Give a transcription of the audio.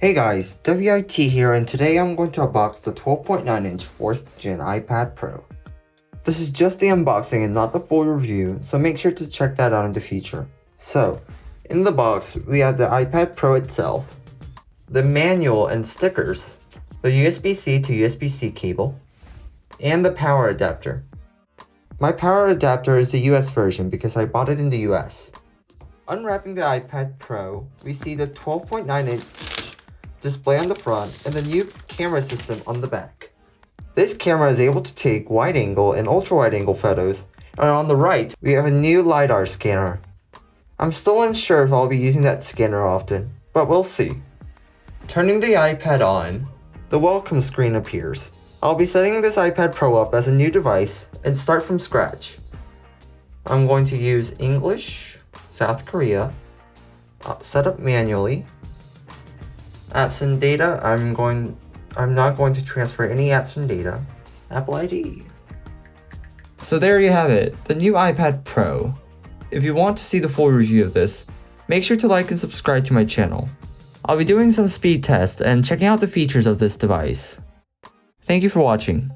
Hey guys, WIT here, and today I'm going to unbox the 12.9-inch 4th Gen iPad Pro. This is just the unboxing and not the full review, so make sure to check that out in the future. So, in the box, we have the iPad Pro itself, the manual and stickers, the USB-C to USB-C cable, and the power adapter. My power adapter is the US version because I bought it in the US. Unwrapping the iPad Pro, we see the 12.9-inch display on the front and the new camera system on the back. This camera is able to take wide angle and ultra wide angle photos, and on the right we have a new LiDAR scanner. I'm still unsure if I'll be using that scanner often, but we'll see. Turning the iPad on, the welcome screen appears. I'll be setting this iPad Pro up as a new device and start from scratch. I'm going to use English, South Korea, set up manually. Apps and data, I'm not going to transfer any apps and data. Apple ID. So there you have it, the new iPad Pro. If you want to see the full review of this, make sure to like and subscribe to my channel. I'll be doing some speed tests and checking out the features of this device. Thank you for watching.